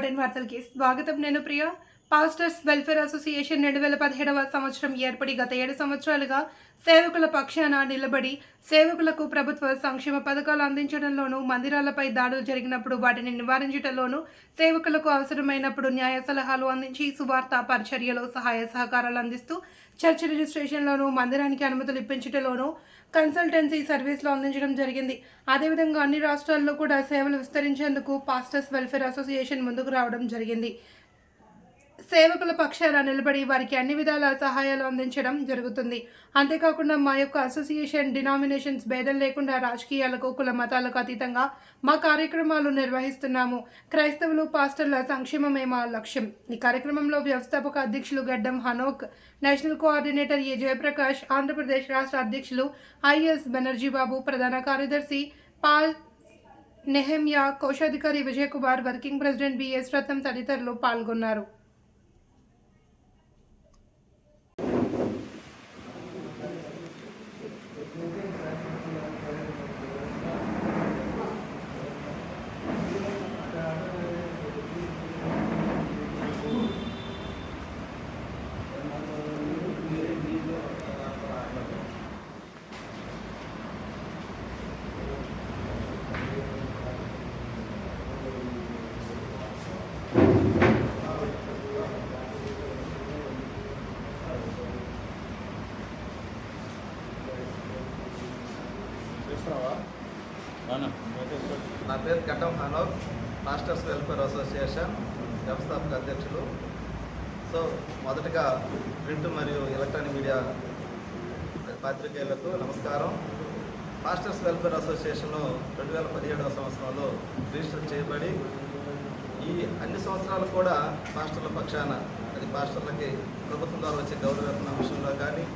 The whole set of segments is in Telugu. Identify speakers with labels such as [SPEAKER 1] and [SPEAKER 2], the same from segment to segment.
[SPEAKER 1] ఇంపార్టెంట్ వార్తలకి స్వాగతం. నేను ప్రియ. పాస్టర్స్ వెల్ఫేర్ అసోసియేషన్ 2017వ సంవత్సరం ఏర్పడి గత 7 సంవత్సరాలుగా సేవకుల పక్షాన నిలబడి సేవకులకు ప్రభుత్వ సంక్షేమ పథకాలు అందించడంలోనూ, మందిరాలపై దాడులు జరిగినప్పుడు వాటిని నివారించడంలోనూ, సేవకులకు అవసరమైనప్పుడు న్యాయ సలహాలు అందించి సువార్త పరిచర్యలో సహాయ సహకారాలు అందిస్తూ, చర్చ్ రిజిస్ట్రేషన్లోనూ, మందిరానికి అనుమతులు ఇప్పించడంలోనూ, కన్సల్టెన్సీ సర్వీసులు అందించడం జరిగింది. అదేవిధంగా అన్ని రాష్ట్రాల్లో కూడా సేవలు విస్తరించేందుకు పాస్టర్స్ వెల్ఫేర్ అసోసియేషన్ ముందుకు రావడం జరిగింది. సేవకుల పక్షాన నిలబడి వారికి అన్ని విధాల సహాయాలు అందించడం జరుగుతుంది. అంతేకాకుండా మా యొక్క అసోసియేషన్ డినామినేషన్స్ భేదం లేకుండా రాజకీయాలకు, కుల మతాలకు అతీతంగా మా కార్యక్రమాలు నిర్వహిస్తున్నాము. క్రైస్తవులు, పాస్టర్ల సంక్షేమమే మా లక్ష్యం. ఈ కార్యక్రమంలో వ్యవస్థాపక అధ్యక్షులు గడ్డం హనోక్, నేషనల్ కోఆర్డినేటర్ ఏ జయప్రకాష్, ఆంధ్రప్రదేశ్ రాష్ట్ర అధ్యక్షులు ఐఎస్ బెనర్జీ బాబు, ప్రధాన కార్యదర్శి పాల్ నెహెమ్యా, కోశాధికారి విజయకుమార్, వర్కింగ్ ప్రెసిడెంట్ బిఎస్ రత్నం తదితరులు పాల్గొన్నారు.
[SPEAKER 2] నా పేరు గడ్డం హనోక్, పాస్టర్స్ వెల్ఫేర్ అసోసియేషన్ వ్యవస్థాపక అధ్యక్షులు. సో మొదటగా ప్రింట్ మరియు ఎలక్ట్రానిక్ మీడియా పాత్రికేయులకు నమస్కారం. పాస్టర్స్ వెల్ఫేర్ అసోసియేషన్ 2017వ సంవత్సరంలో రిజిస్టర్ చేయబడి ఈ అన్ని సంవత్సరాలు కూడా పాస్టర్ల పక్షాన, అది పాస్టర్లకి ప్రభుత్వం ద్వారా వచ్చే గౌరవేతనం విషయంలో కానీ,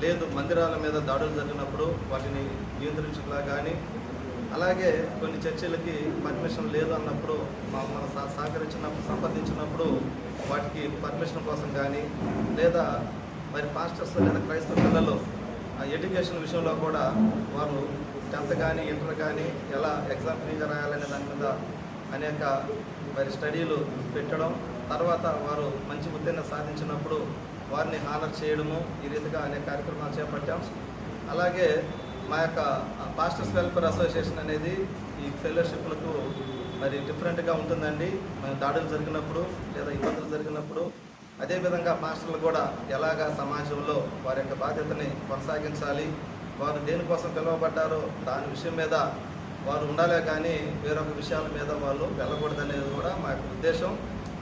[SPEAKER 2] లేదు మందిరాల మీద దాడులు జరిగినప్పుడు వాటిని నియంత్రించలా కానీ, అలాగే కొన్ని చర్చిలకి పర్మిషన్ లేదు అన్నప్పుడు మనం సహకరించినప్పుడు, సంప్రదించినప్పుడు వాటికి పర్మిషన్ కోసం కానీ, లేదా మరి పాస్టర్స్ లేదా క్రైస్తవ పిల్లలు ఎడ్యుకేషన్ విషయంలో కూడా వారు 10th కానీ ఇంటర్ కానీ ఎలా ఎగ్జామ్ ఫ్రీగా రాయాలనే దాని మీద అనేక మరి స్టడీలు పెట్టడం, తర్వాత వారు మంచి ఉత్తీర్ణత సాధించినప్పుడు వారిని హానర్ చేయడము, ఈ రీతిగా అనేక కార్యక్రమాలు చేపట్టాం. అలాగే మా యొక్క పాస్టర్స్ వెల్ఫేర్ అసోసియేషన్ అనేది ఈ ఫెలోషిప్లకు మరి డిఫరెంట్గా ఉంటుందండి. మన దాడులు జరిగినప్పుడు లేదా ఇబ్బందులు జరిగినప్పుడు, అదేవిధంగా పాస్టర్లు కూడా ఎలాగా సమాజంలో వారి యొక్క బాధ్యతని కొనసాగించాలి, వారు దేనికోసం పిలువబడ్డారో దాని విషయం మీద వారు ఉండాలే కానీ వేరొక విషయాల మీద వాళ్ళు వెళ్ళకూడదనేది కూడా మా యొక్క ఉద్దేశం.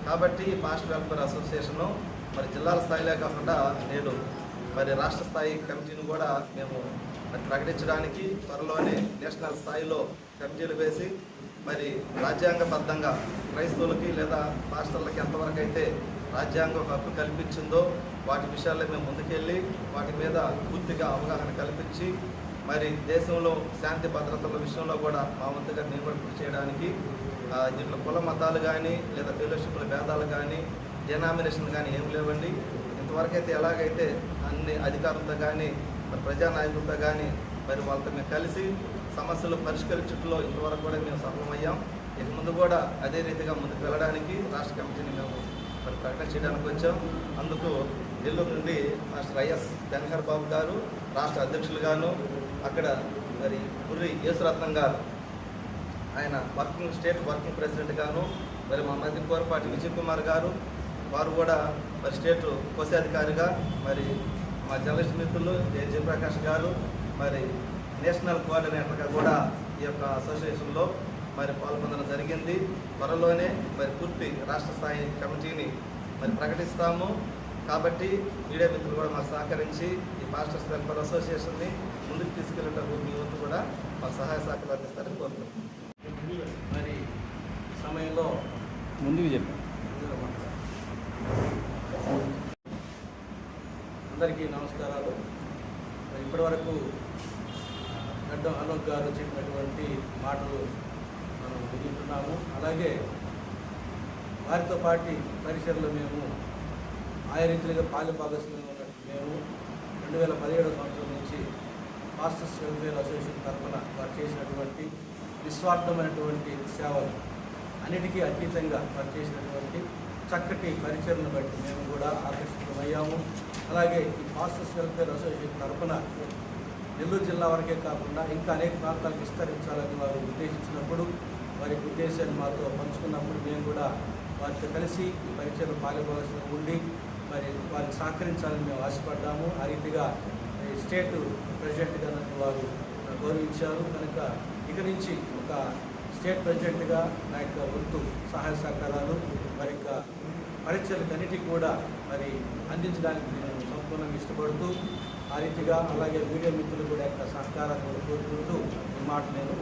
[SPEAKER 2] కాబట్టి పాస్టర్ వెల్ఫేర్ అసోసియేషను మరి జిల్లాల స్థాయిలో కాకుండా నేడు మరి రాష్ట్ర స్థాయి కమిటీని కూడా మేము మరి ప్రకటించడానికి త్వరలోనే నేషనల్ స్థాయిలో కమిటీలు వేసి మరి రాజ్యాంగబద్ధంగా క్రైస్తవులకి లేదా పాస్టర్లకి ఎంతవరకు అయితే రాజ్యాంగం హక్కు కల్పించిందో వాటి విషయాల్లో మేము ముందుకెళ్ళి వాటి మీద పూర్తిగా అవగాహన కల్పించి మరి దేశంలో శాంతి భద్రతల విషయంలో కూడా మా వంతుగా మేము కూడా కృషి చేయడానికి దీంట్లో కుల మతాలు కానీ లేదా ఫెలోషిప్ల భేదాలు కానీ డినామినేషన్ కానీ ఏం లేవండి. ఇంతవరకైతే ఎలాగైతే అన్ని అధికారులతో కానీ మరి ప్రజానాయకులతో కానీ మరి వాళ్ళతో మేము కలిసి సమస్యలు పరిష్కరించడంలో ఇంతవరకు కూడా మేము సఫలమయ్యాం. ఇక ముందు కూడా అదే రీతిగా ముందుకు వెళ్ళడానికి రాష్ట్ర కమిటీని మేము మరి ప్రకటన చేయడానికి వచ్చాం. అందుకు నెల్లూరు నుండి మాస్టర్ ఐఎస్ బెనర్జీ బాబు గారు రాష్ట్ర అధ్యక్షులుగాను, అక్కడ మరి పుర్రి యేసురత్నం గారు ఆయన స్టేట్ వర్కింగ్ ప్రెసిడెంట్ గాను, మరి మా మధ్య కోరపాటి విజయకుమార్ గారు వారు కూడా మరి స్టేట్ కోశాధికారిగా, మరి మా జర్నలిస్ట్ మిత్రులు ఏ జయప్రకాష్ గారు మరి నేషనల్ కోఆర్డినేటర్గా కూడా ఈ యొక్క అసోసియేషన్లో మరి పాల్గొనడం జరిగింది. త్వరలోనే మరి పూర్తి రాష్ట్ర స్థాయి కమిటీని మరి ప్రకటిస్తాము. కాబట్టి మీడియా మిత్రులు కూడా మాకు సహకరించి ఈ పాస్టర్స్ వెల్ఫేర్ అసోసియేషన్ని ముందుకు తీసుకెళ్ళేటప్పుడు మీ వంతు కూడా మాకు సహాయ సహకారాలు అందిస్తారని కోరుతున్నాం.
[SPEAKER 3] మరి సమయంలో
[SPEAKER 4] ముందుకు చెప్పాం.
[SPEAKER 3] అందరికీ నమస్కారాలు. ఇప్పటివరకు గడ్డం హనోక్ గారు చెప్పినటువంటి మాటలు మనం వింటున్నాము. అలాగే వారితో పాటు పరిసరలో మేము ఆయా రీతిగా పాలుభాగస్వామ్యం ఉన్నట్టు మేము 2017వ సంవత్సరం నుంచి పాస్టర్స్ వెల్ఫేర్ అసోసియేషన్ తరఫున వారు చేసినటువంటి నిస్వార్థమైనటువంటి సేవలు అన్నిటికీ అతీతంగా వారు చేసినటువంటి చక్కటి పరిచయను బట్టి మేము కూడా ఆకర్షితమయ్యాము. అలాగే ఈ పాస్టర్స్ వెల్ఫేర్ అసోసియేషన్ తరఫున నెల్లూరు జిల్లా వరకే కాకుండా ఇంకా అనేక ప్రాంతాలకు విస్తరించాలని వారు ఉద్దేశించినప్పుడు వారి ఉద్దేశాన్ని మాతో పంచుకున్నప్పుడు మేము కూడా వారితో కలిసి ఈ పరిచయలో పాల్గొనవలసి ఉండి మరి వారికి సహకరించాలని మేము ఆశపడ్డాము. ఆ రీతిగా స్టేట్ ప్రెసిడెంట్గా నన్ను వారు గౌరవించారు కనుక ఇక నుంచి ఒక స్టేట్ ప్రెసిడెంట్గా నా యొక్క వంతు సహాయ సహకారాలు మరి యొక్క పరీక్షలకన్నిటికీ కూడా మరి అందించడానికి నేను సంపూర్ణంగా ఇష్టపడుతూ ఆ రీతిగా అలాగే మీడియా మిత్రులు కూడా యొక్క సహకారాన్ని కోరుకుంటూ ఈ మాట నేను